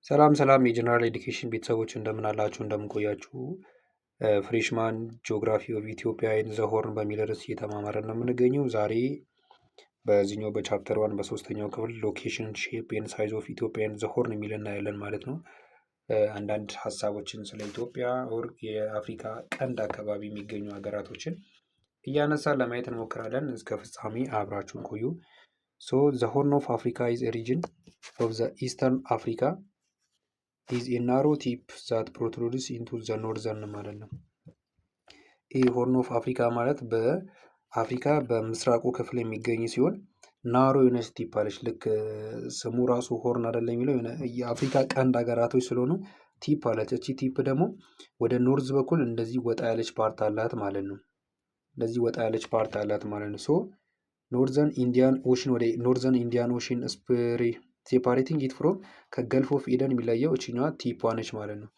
ሰላም የጀነራል ኤዱኬሽን ቤተሰቦች እንደምን አላችሁ? እንደምን ቆያችሁ? ፍሬሽማን ጂኦግራፊ ኦፍ ኢትዮጵያ ኢን ዘ ሆርን በሚል ርዕስ እየተማማረን ነው የምንገኘው። ዛሬ በዚህኛው በቻፕተር ዋን በሶስተኛው ክፍል ሎኬሽን ሼፕ ኤንድ ሳይዝ ኦፍ ኢትዮጵያ ኢን ዘ ሆርን የሚል እናያለን ማለት ነው። አንዳንድ ሀሳቦችን ስለ ኢትዮጵያ ኦር የአፍሪካ ቀንድ አካባቢ የሚገኙ ሀገራቶችን እያነሳን ለማየት እንሞክራለን። እስከ ፍጻሜ አብራችሁን ቆዩ። ሶ ዘ ሆርን ኦፍ አፍሪካ ኢዝ ኤ ሪጅን ኦፍ ዘ ኢስተርን አፍሪካ ኢዝ ኤ ናሮ ቲፕ ዛት ፕሮትሩድስ ኢንቱ ዘ ኖርዘርን ማለት ነው። ይህ ሆርን ኦፍ አፍሪካ ማለት በአፍሪካ በምስራቁ ክፍል የሚገኝ ሲሆን ናሮ የሆነች ቲፕ አለች። ልክ ስሙ ራሱ ሆርን አይደለ የሚለው የአፍሪካ ቀንድ ሀገራቶች ስለሆኑ ቲፕ አለች። እቺ ቲፕ ደግሞ ወደ ኖርዝ በኩል እንደዚህ ወጣ ያለች ፓርት አላት ማለት ነው። እንደዚህ ወጣ ያለች ፓርት አላት ማለት ነው። ሶ ኖርዘርን ኢንዲያን ኦሽን ወደ ኖርዘርን ኢንዲያን ኦሽን ሴፓሬቲንግ ኢት ፍሮም ከገልፍ ኦፍ ኤደን የሚለየው እችኛዋ ቲፓ ነች ማለት ነው።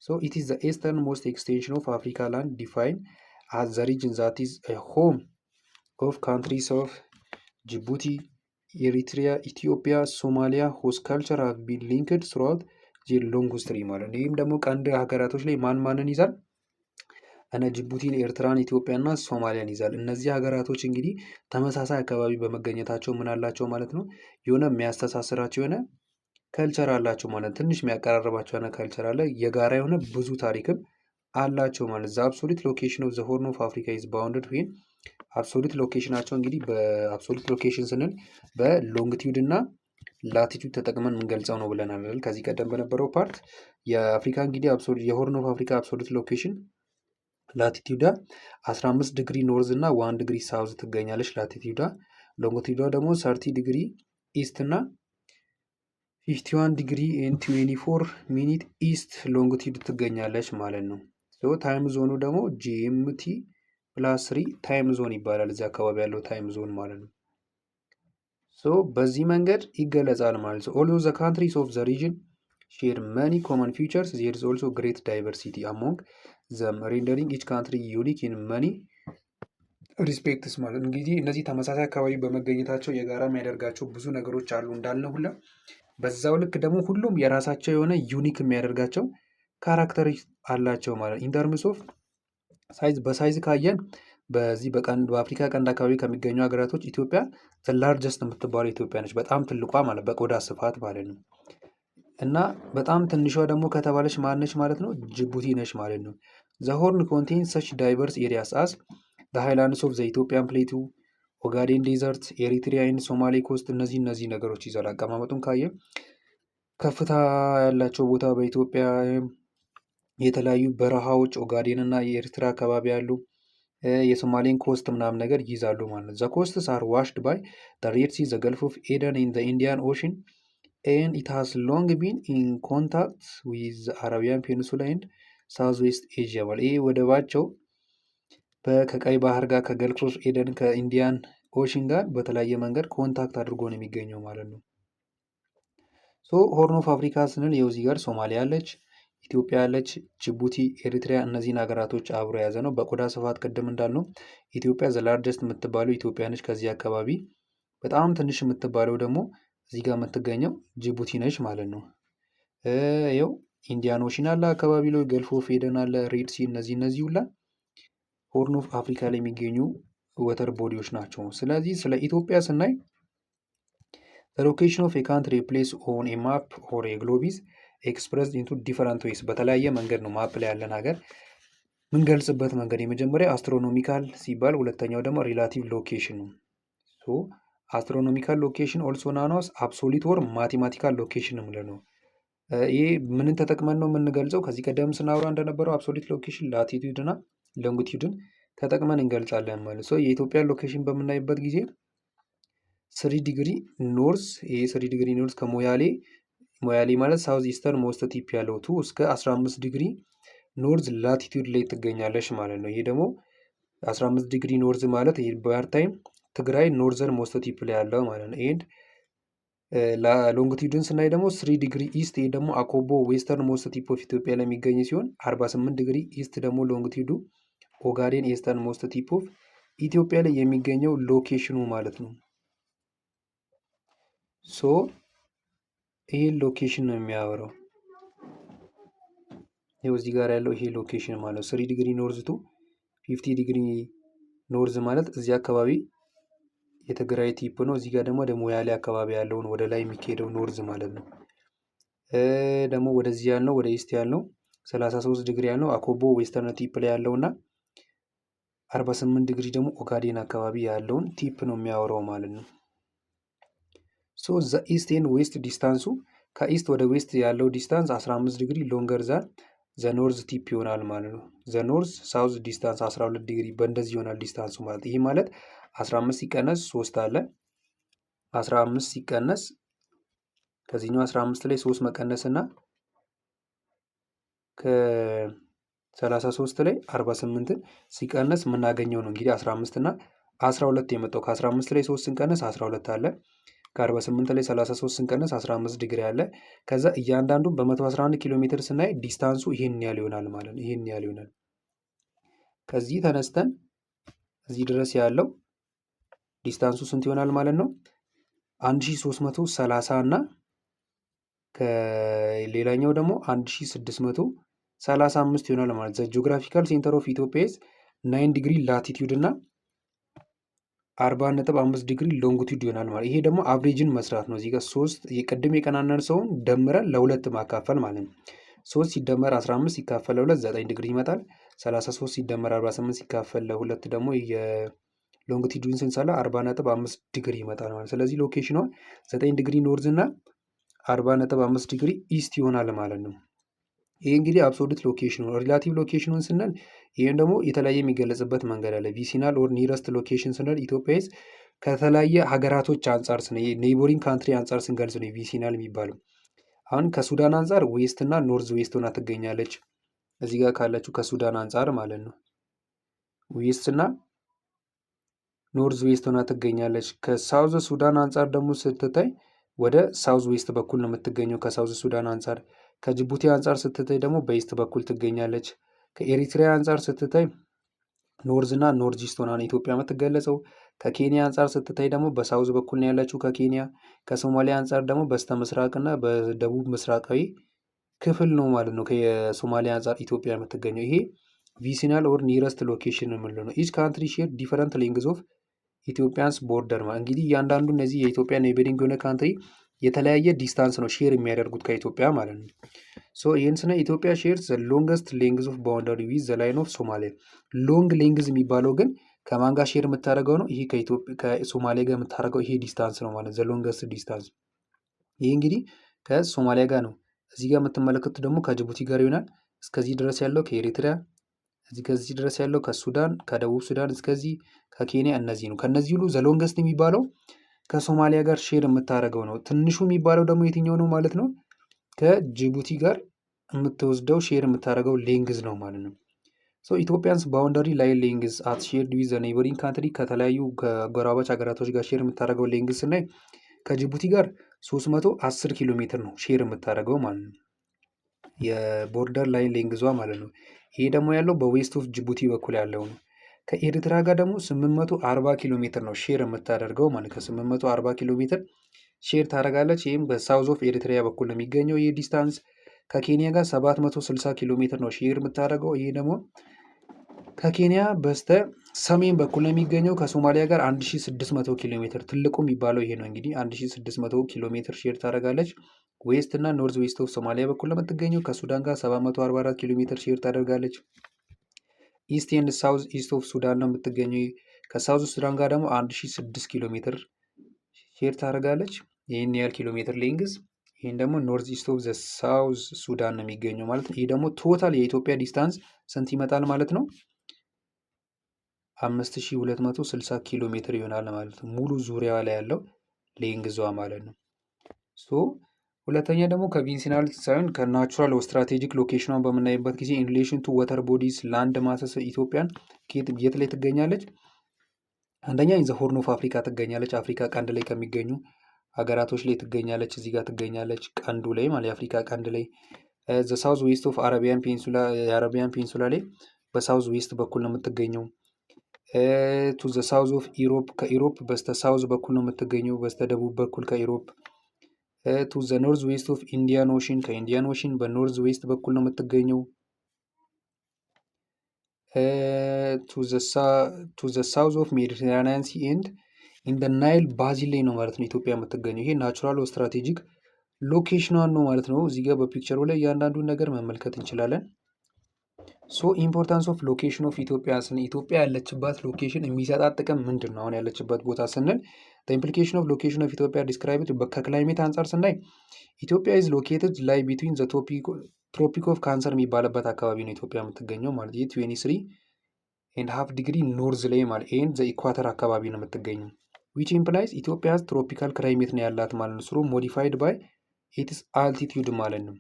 ሶ ኢት ኢዝ ዘ ኢስተርን ሞስት ኤክስቴንሽን ኦፍ አፍሪካ ላንድ ዲፋይን አዝ ዘ ሪጅን ዛት ኢዝ ሆም ኦፍ ካንትሪስ ኦፍ ጅቡቲ፣ ኤሪትሪያ፣ ኢትዮጵያ፣ ሶማሊያ ሆስ ካልቸር ሃቭ ቢን ሊንክድ ስሩአውት ዜር ሎንግ ሂስትሪ ማለት ነው። ይህም ደግሞ ቀንድ ሀገራቶች ላይ ማንን ይዛል? እነ ጅቡቲን፣ ኤርትራን፣ ኢትዮጵያና ሶማሊያን ይዛል። እነዚህ ሀገራቶች እንግዲህ ተመሳሳይ አካባቢ በመገኘታቸው ምን አላቸው ማለት ነው፣ የሆነ የሚያስተሳስራቸው የሆነ ከልቸር አላቸው ማለት ትንሽ የሚያቀራርባቸው የሆነ ከልቸር አለ፣ የጋራ የሆነ ብዙ ታሪክም አላቸው ማለት። ዘ አብሶሉት ሎኬሽን ኦፍ ዘ ሆርን ኦፍ አፍሪካ ኢዝ ባውንድድ ዌን አብሶሉት ሎኬሽናቸው እንግዲህ በአብሶሉት ሎኬሽን ስንል በሎንግቲዩድ እና ላቲቱድ ተጠቅመን የምንገልጸው ነው ብለናል ከዚህ ቀደም በነበረው ፓርት። የአፍሪካ እንግዲህ የሆርን ኦፍ አፍሪካ አብሶሉት ሎኬሽን ላቲቲዩዳ 15 ዲግሪ ኖርዝ እና 1 ዲግሪ ሳውዝ ትገኛለች ላቲቲዩዳ። ሎንጊቲዩዳ ደግሞ 30 ዲግሪ ኢስት እና 51 ዲግሪ ኤንድ 24 ሚኒት ኢስት ሎንጊቲዩድ ትገኛለች ማለት ነው። ታይም ዞኑ ደግሞ ጂኤምቲ ፕላስ 3 ታይም ዞን ይባላል። እዚህ አካባቢ ያለው ታይም ዞን ማለት ነው። በዚህ መንገድ ይገለጻል ማለት ነው። ኦልዞ ዘ ካንትሪስ ኦፍ ዘ ሪጅን ሼር መኒ ኮመን ፊቸርስ ዜር ኢዝ ኦልሶ ግሬት ዳይቨርሲቲ አሞንግ ዘም ሬንደሪንግ ኢች ካንትሪ ዩኒክ ኢን መኒ ሪስፔክትስ ማለት እንግዲህ እነዚህ ተመሳሳይ አካባቢ በመገኘታቸው የጋራ የሚያደርጋቸው ብዙ ነገሮች አሉ እንዳልነው ሁላ በዛው ልክ ደግሞ ሁሉም የራሳቸው የሆነ ዩኒክ የሚያደርጋቸው ካራክተር አላቸው ማለት ኢንተርምስ ኦፍ ሳይዝ በሳይዝ ካየን በዚህ በአፍሪካ ቀንድ አካባቢ ከሚገኙ ሀገራቶች ኢትዮጵያ ላርጀስት የምትባለው ኢትዮጵያ ነች። በጣም ትልቋ ማለት በቆዳ ስፋት ማለት ነው። እና በጣም ትንሿ ደግሞ ከተባለች ማነች ማለት ነው? ጅቡቲ ነች ማለት ነው። ዘ ሆርን ኮንቴንስ ሰች ዳይቨርስ ኤሪያስ አስ ዘ ሃይላንድስ ኦፍ ዘ ኢትዮጵያን ፕሌቱ፣ ኦጋዴን ዴዘርት፣ ኤሪትሪያ ኤንድ ሶማሌ ኮስት እነዚህ ነገሮች ይዛል። አቀማመጡን ካየ ከፍታ ያላቸው ቦታ በኢትዮጵያ የተለያዩ በረሃዎች ኦጋዴን እና የኤርትራ አካባቢ ያሉ የሶማሌን ኮስት ምናምን ነገር ይይዛሉ ማለት ነው። ዘ ኮስትስ አር ዋሽድ ባይ ዘ ሬድ ሲ ዘ ገልፍ ኦፍ ኤደን ኢን ዘ ኢንዲያን ኦሽን and it has long been in contact with the Arabian Peninsula and Southwest Asia ማለት ይሄ ወደባቸው ከቀይ ባህር ጋር ከገልፍ ኦፍ ኤደን ከኢንዲያን ኦሽን ጋር በተለያየ መንገድ ኮንታክት አድርጎ ነው የሚገኘው ማለት ነው። ሆርን ኦፍ አፍሪካ ስንል ይኸው እዚህ ጋር ሶማሊያ አለች፣ ኢትዮጵያ አለች፣ ጅቡቲ፣ ኤሪትሪያ እነዚህን ሀገራቶች አብሮ የያዘ ነው። በቆዳ ስፋት ቅድም እንዳልነው ኢትዮጵያ ዘላርጀስት የምትባለው ኢትዮጵያ ነች። ከዚህ አካባቢ በጣም ትንሽ የምትባለው ደግሞ እዚህ ጋር የምትገኘው ጅቡቲ ነች ማለት ነው። ይኸው ኢንዲያን ኦሽን አለ አካባቢ ላይ ገልፍ ኦፍ ኤደን አለ፣ ሬድ ሲ እነዚህ ሁላ ሆርን ኦፍ አፍሪካ ላይ የሚገኙ ወተር ቦዲዎች ናቸው። ስለዚህ ስለ ኢትዮጵያ ስናይ ሎኬሽን ኦፍ ካንትሪ ፕሌስ ኦን ኤ ማፕ ኦር ኤ ግሎብ ኢዝ ኤክስፕረስድ ኢንቱ ዲፈረንት ዌይስ በተለያየ መንገድ ነው ማፕ ላይ ያለን ሀገር ምንገልጽበት መንገድ። የመጀመሪያ አስትሮኖሚካል ሲባል፣ ሁለተኛው ደግሞ ሪላቲቭ ሎኬሽን ነው። አስትሮኖሚካል ሎኬሽን ኦልሶ ናኖስ አብሶሊት ወር ማቴማቲካል ሎኬሽን ምለ ነው። ይህ ምንን ተጠቅመን ነው የምንገልጸው? ከዚህ ቀደም ስናወራ እንደነበረው አብሶሊት ሎኬሽን ላቲቱድ እና ሎንጊቱድን ተጠቅመን እንገልጻለን ማለት ነው። የኢትዮጵያን ሎኬሽን በምናይበት ጊዜ 3 ዲግሪ ኖርዝ፣ ይሄ 3 ዲግሪ ኖርዝ ከሞያሌ ማለት ሳውዝ ኢስተርን ሞስት ቲፕ ያለው ቱ እስከ 15 ዲግሪ ኖርዝ ላቲቱድ ላይ ትገኛለች ማለት ነው። ይሄ ደግሞ 15 ዲግሪ ኖርዝ ማለት ይሄ ባርታይም ትግራይ ኖርዘርን ሞስት ቲፕ ላይ ያለው ማለት ነው። ኤንድ ሎንግቲዩድን ስናይ ደግሞ 3 ዲግሪ ኢስት፣ ይሄ ደግሞ አኮቦ ዌስተርን ሞስት ቲፕ ኦፍ ኢትዮጵያ ላይ የሚገኝ ሲሆን 48 ዲግሪ ኢስት ደግሞ ሎንግቲዩዱ ኦጋዴን ኢስተርን ሞስት ቲፕ ኦፍ ኢትዮጵያ ላይ የሚገኘው ሎኬሽኑ ማለት ነው። ሶ ይህን ሎኬሽን ነው የሚያወራው። ይኸው እዚህ ጋር ያለው ይሄ ሎኬሽን ማለት ነው። 3 ዲግሪ ኖርዝ ቱ 50 ዲግሪ ኖርዝ ማለት እዚህ አካባቢ የትግራይ ቲፕ ነው። እዚህ ጋር ደግሞ ሞያሌ አካባቢ ያለውን ወደ ላይ የሚካሄደው ኖርዝ ማለት ነው። ደግሞ ወደዚህ ያልነው ወደ ኢስት ያልነው 33 ዲግሪ ያልነው አኮቦ ዌስተርን ቲፕ ላይ ያለው እና 48 ዲግሪ ደግሞ ኦጋዴን አካባቢ ያለውን ቲፕ ነው የሚያወራው ማለት ነው። ሶ ዘ ኢስት ኤንድ ዌስት ዲስታንሱ ከኢስት ወደ ዌስት ያለው ዲስታንስ 15 ዲግሪ ሎንገር ዛን ዘ ኖርዝ ቲፕ ይሆናል ማለት ነው። ዘ ኖርዝ ሳውዝ ዲስታንስ 12 ዲግሪ በእንደዚህ ይሆናል ዲስታንሱ ማለት። ይህ ማለት 15 ሲቀነስ 3 አለ 15 ሲቀነስ ከዚህኛው 15 ላይ 3 መቀነስ እና ከ33 ላይ 48ን ሲቀነስ የምናገኘው ነው እንግዲህ 15 እና 12 የመጣው ከ15 ላይ 3 ስንቀነስ 12 አለ ከ48 ላይ 33 ስንቀነስ 15 ዲግሪ አለ። ከዛ እያንዳንዱን በ111 ኪሎ ሜትር ስናይ ዲስታንሱ ይህን ያህል ይሆናል ማለት ነው። ይህን ያህል ይሆናል። ከዚህ ተነስተን እዚህ ድረስ ያለው ዲስታንሱ ስንት ይሆናል ማለት ነው? 1330 እና ከሌላኛው ደግሞ 1635 ይሆናል ማለት ዘ ጂኦግራፊካል ሴንተር ኦፍ ኢትዮጵያ 9 ዲግሪ ላቲቲዩድ እና 40.5 ዲግሪ ሎንጊቱድ ይሆናል ማለት። ይሄ ደግሞ አቭሬጅን መስራት ነው። እዚህ ጋር 3 የቅድም የቀናነሰውን ደምረን ለሁለት ማካፈል ማለት ነው። 3 ሲደመር 15 ሲካፈል ለ2 9 ዲግሪ ይመጣል። 33 ሲደመር 48 ሲካፈል ለ2 ደግሞ የሎንጊቱዱን ስንሰላ 40.5 ዲግሪ ይመጣል ማለት። ስለዚህ ሎኬሽኗ 9 ዲግሪ ኖርዝ እና 40.5 ዲግሪ ኢስት ይሆናል ማለት ነው። ይሄ እንግዲህ አብሶሉት ሎኬሽኑ ነው። ሪላቲቭ ሎኬሽኑን ስንል ይህም ደግሞ የተለያየ የሚገለጽበት መንገድ አለ። ቪሲናል ኦር ኒረስት ሎኬሽን ስንል ኢትዮጵያ ከተለያየ ሀገራቶች አንጻር ኔይቦሪንግ ካንትሪ አንጻር ስንገልጽ ነው ቪሲናል የሚባለው። አሁን ከሱዳን አንጻር ዌስት እና ኖርዝ ዌስት ሆና ትገኛለች። እዚህ ጋር ካለችው ከሱዳን አንጻር ማለት ነው። ዌስት እና ኖርዝ ዌስት ሆና ትገኛለች። ከሳውዝ ሱዳን አንጻር ደግሞ ስትታይ ወደ ሳውዝ ዌስት በኩል ነው የምትገኘው ከሳውዝ ሱዳን አንጻር። ከጅቡቲ አንጻር ስትታይ ደግሞ በኢስት በኩል ትገኛለች። ከኤሪትሪያ አንጻር ስትታይ ኖርዝ እና ኖርዝ ኢስት ሆና ነው ኢትዮጵያ የምትገለጸው። ከኬንያ አንጻር ስትታይ ደግሞ በሳውዝ በኩል ነው ያለችው ከኬንያ። ከሶማሊያ አንጻር ደግሞ በስተ ምስራቅ እና በደቡብ ምስራቃዊ ክፍል ነው ማለት ነው ከሶማሊያ አንጻር ኢትዮጵያ የምትገኘው። ይሄ ቪሲናል ኦር ኒረስት ሎኬሽን የምንለው ነው። ኢች ካንትሪ ሼር ዲፈረንት ሌንግዝ ኦፍ ኢትዮጵያንስ ቦርደር ማለት እንግዲህ እያንዳንዱ እነዚህ የኢትዮጵያ ኔይበሪንግ የሆነ ካንትሪ የተለያየ ዲስታንስ ነው ሼር የሚያደርጉት ከኢትዮጵያ ማለት ነው። ሶ ይህን ስነ ኢትዮጵያ ሼር ዘ ሎንገስት ሌንግዝ ኦፍ ባውንደሪ ዊዝ ዘ ላይን ኦፍ ሶማሊያ። ሎንግ ሌንግዝ የሚባለው ግን ከማን ጋር ሼር የምታደርገው ነው? ይሄ ከሶማሊያ ጋር የምታደርገው ይሄ ዲስታንስ ነው ማለት ዘ ሎንገስት ዲስታንስ። ይሄ እንግዲህ ከሶማሊያ ጋር ነው። እዚህ ጋር የምትመለከቱት ደግሞ ከጅቡቲ ጋር ይሆናል። እስከዚህ ድረስ ያለው ከኤሪትሪያ፣ ከዚህ ድረስ ያለው ከሱዳን፣ ከደቡብ ሱዳን እስከዚህ ከኬንያ እነዚህ ነው። ከነዚህ ሁሉ ዘ ሎንገስት የሚባለው ከሶማሊያ ጋር ሼር የምታደርገው ነው። ትንሹ የሚባለው ደግሞ የትኛው ነው ማለት ነው? ከጅቡቲ ጋር የምትወስደው ሼር የምታደርገው ሌንግዝ ነው ማለት ነው። ሶ ኢትዮጵያንስ ባውንደሪ ላይን ሌንግዝ አት ሼርድ ዊዝ ዘ ኔይበሪንግ ካንትሪ ከተለያዩ ከጎራባች ሀገራቶች ጋር ሼር የምታደርገው ሌንግዝ ስናይ ከጅቡቲ ጋር 310 ኪሎ ሜትር ነው ሼር የምታደርገው ማለት ነው። የቦርደር ላይን ሌንግዟ ማለት ነው። ይሄ ደግሞ ያለው በዌስት ኦፍ ጅቡቲ በኩል ያለው ነው። ከኤርትራ ጋር ደግሞ 840 ኪሎ ሜትር ነው ሼር የምታደርገው ማለት ከ840 ኪሎ ሜትር ሼር ታደርጋለች። ይህም በሳውዝ ኦፍ ኤሪትሪያ በኩል ነው የሚገኘው ይህ ዲስታንስ። ከኬንያ ጋር 760 ኪሎ ሜትር ነው ሼር የምታደርገው። ይህ ደግሞ ከኬንያ በስተ ሰሜን በኩል ነው የሚገኘው። ከሶማሊያ ጋር 1600 ኪሎ ሜትር ትልቁ የሚባለው ይሄ ነው እንግዲህ 1600 ኪሎ ሜትር ሼር ታደርጋለች። ዌስት እና ኖርዝ ዌስት ኦፍ ሶማሊያ በኩል ነው የምትገኘው። ከሱዳን ጋር 744 ኪሎ ሜትር ሼር ታደርጋለች። ኢስት ኤንድ ሳውዝ ኢስት ኦፍ ሱዳን ነው የምትገኘው። ከሳውዝ ሱዳን ጋር ደግሞ 1006 ኪሎ ሜትር ሼር ታደርጋለች። ይህን ያህል ኪሎ ሜትር ሌንግዝ። ይህን ደግሞ ኖርዝ ኢስት ኦፍ ዘ ሳውዝ ሱዳን ነው የሚገኘው ማለት ነው። ይህ ደግሞ ቶታል የኢትዮጵያ ዲስታንስ ስንት ይመጣል ማለት ነው? 5260 ኪሎ ሜትር ይሆናል ማለት ነው። ሙሉ ዙሪያ ላይ ያለው ሌንግዟ ማለት ነው። ሶ ሁለተኛ ደግሞ ከቪሲናል ሳይሆን ከናቹራል ስትራቴጂክ ሎኬሽኗን በምናይበት ጊዜ ኢን ሪሌሽን ቱ ወተር ቦዲስ ላንድ ማሰስ ኢትዮጵያን የት ላይ ትገኛለች? አንደኛ ኢን ዘ ሆርን ኦፍ አፍሪካ ትገኛለች። አፍሪካ ቀንድ ላይ ከሚገኙ ሀገራቶች ላይ ትገኛለች። እዚህ ጋር ትገኛለች ቀንዱ ላይ ማለት የአፍሪካ ቀንድ ላይ። ዘ ሳውዝ ዌስት ኦፍ አረቢያን ፔንሱላ የአረቢያን ፔንሱላ ላይ በሳውዝ ዌስት በኩል ነው የምትገኘው። ቱ ዘ ሳውዝ ኦፍ ኢሮፕ ከኢሮፕ በስተ ሳውዝ በኩል ነው የምትገኘው በስተ ደቡብ በኩል ከኢሮፕ። ቱ ዘ ኖርዝ ዌስት ኦፍ ኢንዲያን ኦሽን ከኢንዲያን ኦሽን በኖርዝ ዌስት በኩል ነው የምትገኘው። ቱ ዘ ሳውዝ ኦፍ ሜዲትራኒያን ሲ ኤንድ ኢን ደ ናይል ባዚን ላይ ነው ማለት ነው ኢትዮጵያ የምትገኘው። ይሄ ናቹራል ስትራቴጂክ ሎኬሽኗን ነው ማለት ነው። እዚህ ጋር በፒክቸሩ ላይ እያንዳንዱን ነገር መመልከት እንችላለን። ሶ ኢምፖርታንስ ኦፍ ሎኬሽን ኦፍ ኢትዮጵያ ስንል ኢትዮጵያ ያለችባት ሎኬሽን የሚሰጣት ጥቅም ምንድን ነው? አሁን ያለችበት ቦታ ስንል ኢምፕሊኬሽን ኦፍ ሎኬሽን ኦፍ ኢትዮጵያ ዲስክራይብድ ከክላይሜት አንጻር ስናይ ኢትዮጵያ ኢዝ ሎኬትድ ላይ ቢትዊን ዘ ትሮፒክ ኦፍ ካንሰር የሚባልበት አካባቢ ነው ኢትዮጵያ የምትገኘው ማለት ይህ 23 ኤንድ ሃፍ ዲግሪ ኖርዝ ላይ ማለት ኤንድ ዘ ኢኳተር አካባቢ ነው የምትገኘው። ዊች ኢምፕላይዝ ኢትዮጵያ ትሮፒካል ክላይሜት ነው ያላት ማለት ነው። ስሩ ሞዲፋይድ ባይ ኢትስ አልቲቲዩድ ማለት ነው።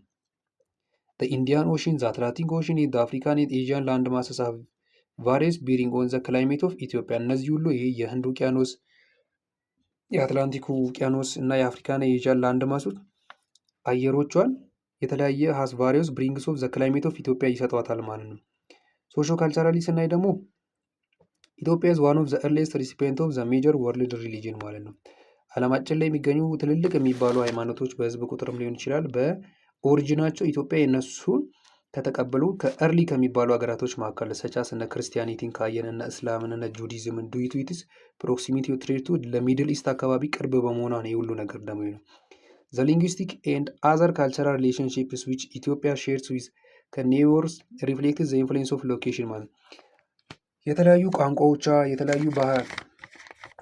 The Indian Ocean, the Atlantic Ocean, the African and Asian land masses have various bearing on the climate of Ethiopia። እነዚህ ሁሉ ይሄ የህንድ ውቅያኖስ፣ የአትላንቲክ ውቅያኖስ እና የአፍሪካና የኤዥያን ላንድ ማሶች አየሮቿን የተለያየ ሀስ ቫሪየስ ብሪንግስ ኦፍ ዘ ክላይሜት ኦፍ ኢትዮጵያ ይሰጧታል ማለት ነው። ሶሾ ካልቸራሊ ስናይ ደግሞ ኢትዮጵያ ኢዝ ዋን ኦፍ ዘ ኤርሊየስት ሪሲፒየንት ኦፍ ዘ ሜጀር ወርልድ ሪሊጅን ማለት ነው። ዓለማችን ላይ የሚገኙ ትልልቅ የሚባሉ ሃይማኖቶች በህዝብ ቁጥርም ሊሆን ይችላል በኦሪጂናቸው ኢትዮጵያ የነሱን ከተቀበሉ ከእርሊ ከሚባሉ ሀገራቶች መካከል ሰቻስ እነ ክርስቲያኒቲን ካየን እነ እስላምን እነ ጁዲዝምን ዱይቱዊትስ ፕሮክሲሚቲ ትሬቱ ለሚድል ኢስት አካባቢ ቅርብ በመሆኗ ነው የሁሉ ነገር ደግሞ ነው። ዘ ሊንግዊስቲክ ኤንድ አዘር ካልቸራል ሪሌሽንሺፕስ ዊች ኢትዮጵያ ሼርስ ዊዝ ከኔይበርስ ሪፍሌክትስ ዘ ኢንፍሉዌንስ ኦፍ ሎኬሽን ማለት የተለያዩ ቋንቋዎቿ የተለያዩ ባህል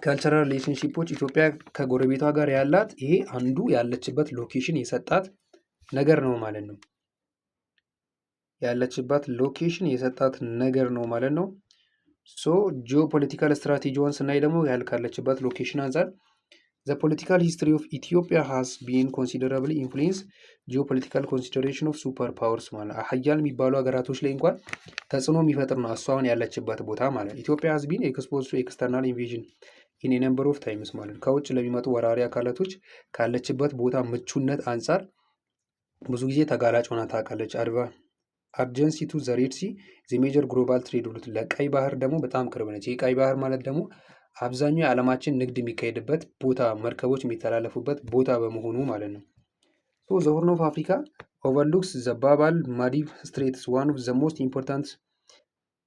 ካልቸራል ሪሌሽንሺፖች ኢትዮጵያ ከጎረቤቷ ጋር ያላት ይሄ አንዱ ያለችበት ሎኬሽን የሰጣት ነገር ነው ማለት ነው። ያለችበት ሎኬሽን የሰጣት ነገር ነው ማለት ነው። ሶ ጂኦፖለቲካል ስትራቴጂዋን ስናይ ደግሞ ካለችበት ሎኬሽን አንጻር ዘ ፖለቲካል ሂስትሪ ኦፍ ኢትዮጵያ ሃዝ ቢን ኮንሲደራብሊ ኢንፍሉዌንስ ጂኦፖለቲካል ኮንሲደሬሽን ኦፍ ሱፐር ፓወርስ ማለት ሀያል የሚባሉ ሀገራቶች ላይ እንኳን ተጽዕኖ የሚፈጥር ነው እሷን ያለችበት ቦታ ማለት ኢትዮጵያ ሃዝ ቢን ኤክስፖዝድ ቱ ኤክስተርናል ኢንቬዥን ኢን ነምበር ኦፍ ታይምስ ማለት ከውጭ ለሚመጡ ወራሪ አካላቶች ካለችበት ቦታ ምቹነት አንጻር ብዙ ጊዜ ተጋላጭ ሆና ታውቃለች። አድጀንሲ ቱ ዘ ሬድ ሲ ዘ ሜጀር ግሎባል ትሬድ ሩት ለቀይ ባህር ደግሞ በጣም ቅርብ ነች። ይህ ቀይ ባህር ማለት ደግሞ አብዛኛው የዓለማችን ንግድ የሚካሄድበት ቦታ መርከቦች የሚተላለፉበት ቦታ በመሆኑ ማለት ነው። ሶ ዘ ሆርን ኦፍ አፍሪካ ኦቨርሉክስ ዘ ባባል ማዲብ ስትሬትስ ዋን ኦፍ ዘ ሞስት ኢምፖርታንት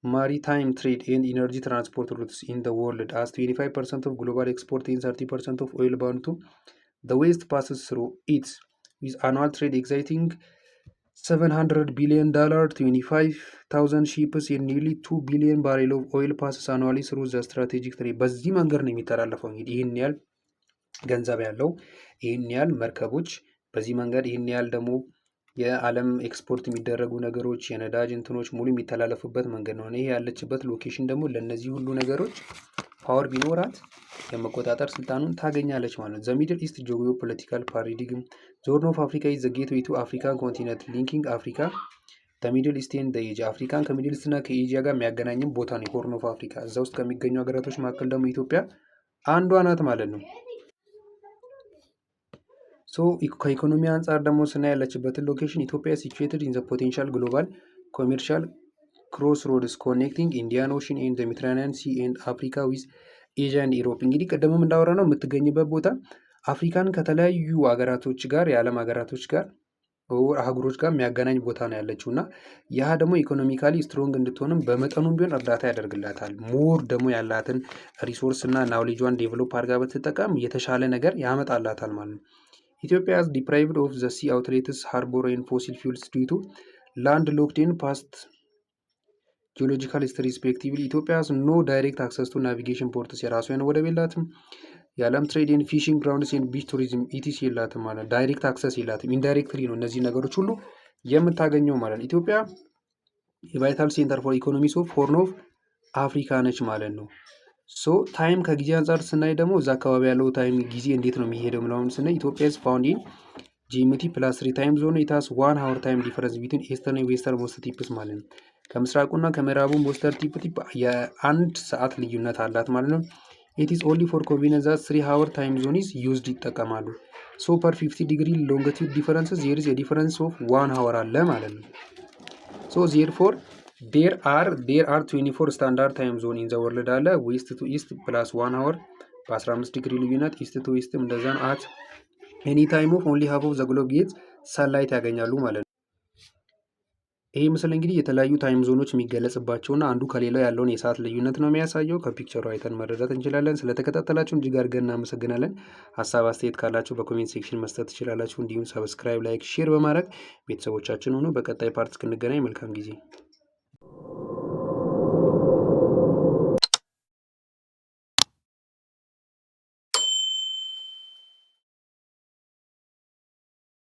ማሪታይም ትሬድ ኤንድ ኢነርጂ ትራንስፖርት ሩትስ ኢን ዘ ወርልድ አስ 25% ኦፍ ግሎባል ኤክስፖርት ኤንድ 30% ኦፍ ኦይል ባውንድ ቱ ዘ ዌስት ፓስስ ትሩ ኢት ዊዝ አኑዋል ትሬድ ኤግዛይቲንግ $700 billion, 25,000 ships and nearly 2 billion barrel of oil passes annually through the strategic trade። በዚህ መንገድ ነው የሚተላለፈው። እንግዲህ ይህን ያህል ገንዘብ ያለው ይህን ያህል መርከቦች በዚህ መንገድ ይህን ያህል ደግሞ የዓለም ኤክስፖርት የሚደረጉ ነገሮች የነዳጅ እንትኖች ሙሉ የሚተላለፉበት መንገድ ነው። ይሄ ያለችበት ሎኬሽን ደግሞ ለእነዚህ ሁሉ ነገሮች ፓወር ቢኖራት የመቆጣጠር ስልጣኑን ታገኛለች ማለት ነው። ዘ ሚድል ኢስት ጂኦ ፖለቲካል ፓራዲግም ዘ ሆርን ኦፍ አፍሪካ ኢዝ ዘ ጌትዌይ ቱ አፍሪካን ኮንቲነንት ሊንኪንግ አፍሪካ ዘ ሚድል ኢስት ኤንድ ዘ ኤዥያ አፍሪካን ከሚድል ኢስት እና ከኤዥያ ጋር የሚያገናኝም ቦታ ነው ሆርን ኦፍ አፍሪካ። እዛ ውስጥ ከሚገኙ ሀገራቶች መካከል ደግሞ ኢትዮጵያ አንዷ ናት ማለት ነው። ሶ ከኢኮኖሚ አንጻር ደግሞ ስናይ ያለችበትን ሎኬሽን ኢትዮጵያ ሲቹዌትድ ኢን ዘ ፖቴንሻል ግሎባል ኮሜርሻል ክሮስ ሮድስ ኮኔክቲንግ ኢንዲያን ኦሽን ኤንድ ዘ ሜዲትራኒያን ሲ ኤንድ አፍሪካ ዊዝ ኤዥያ ኤንድ ኢሮፕ። እንግዲህ ቀደምም እንዳወራ ነው የምትገኝበት ቦታ አፍሪካን ከተለያዩ ሀገራቶች ጋር የዓለም ሀገራቶች ጋር አህጉሮች ጋር የሚያገናኝ ቦታ ነው ያለችው እና ያ ደግሞ ኢኮኖሚካሊ ስትሮንግ እንድትሆንም በመጠኑም ቢሆን እርዳታ ያደርግላታል። ሞር ደግሞ ያላትን ሪሶርስ እና ናውሌጇን ዴቨሎፕ አድርጋ ብትጠቀም የተሻለ ነገር ያመጣላታል ማለት ነው። ኢትዮጵያ has deprived of the sea outlets, harbor and fossil fuels due to land locked in past geological history respectively. ኢትዮጵያ has no direct access to navigation ports የራሷ የሆነ ወደብ የላትም። የዓለም ትሬድ ኤንድ ፊሽንግ ግራውንድስ ኤንድ ቢች ቱሪዝም ኢቲሲ የላትም ማለት ዳይሬክት አክሰስ የላትም። ኢንዳይሬክትሊ ነው እነዚህ ነገሮች ሁሉ የምታገኘው ማለት ነው። ኢትዮጵያ የቫይታል ሴንተር ፎር ኢኮኖሚስ ኦፍ ሆርን ኦፍ አፍሪካ ነች ማለት ነው። ሶ ታይም ከጊዜ አንጻር ስናይ ደግሞ እዛ አካባቢ ያለው ታይም ጊዜ እንዴት ነው የሚሄደው ምናምን ስናይ ኢትዮጵያ ስ ፋውንድ ኢን ጂኤምቲ ፕላስ 3 ታይም ዞን ኢታስ 1 ሃወር ታይም ዲፈረንስ ቢትዊን ኢስተርን ኤንድ ዌስተርን ሞስት ቲፕስ ማለት ነው። ከምስራቁና ከምዕራቡ ሞስተር ቲፕ የአንድ ሰዓት ልዩነት አላት ማለት ነው። ኢት ኢዝ ኦንሊ ፎር ኮንቪኒየንስ ዛት 3 ሃወር ታይም ዞን ኢዝ ዩዝድ ይጠቀማሉ። ሶ ፐር 50 ዲግሪ ሎንጊቲዩድ ዲፈረንስ ዜር ኢዝ ዲፈረንስ ኦፍ 1 ሃወር አለ ማለት ነው። ሶ ዜርፎር there are 24 ስታንዳርድ ታይም ዞን ኢን ዘ ወርልድ አለ። ዌስት ቱ ኢስት ፕላስ 1 ሃወር በ15 ዲግሪ ልዩነት ኢስት ቱ ኢስትም እንደዛን አት ኤኒ ታይም ኦፍ ኦንሊ ሃፍ ኦፍ ዘ ግሎብ ጌት ሰንላይት ያገኛሉ ማለት ነው። ይህ ምስል እንግዲህ የተለያዩ ታይም ዞኖች የሚገለጽባቸውና አንዱ ከሌላው ያለውን የሰዓት ልዩነት ነው የሚያሳየው። ከፒክቸሩ አይተን መረዳት እንችላለን። ስለተከታተላችሁን እጅግ አድርገን እናመሰግናለን። ሀሳብ አስተያየት ካላችሁ በኮሜንት ሴክሽን መስጠት ትችላላችሁ። እንዲሁም ሰብስክራይብ፣ ላይክ፣ ሼር በማድረግ ቤተሰቦቻችን ሆኑ። በቀጣይ ፓርት እስክንገናኝ መልካም ጊዜ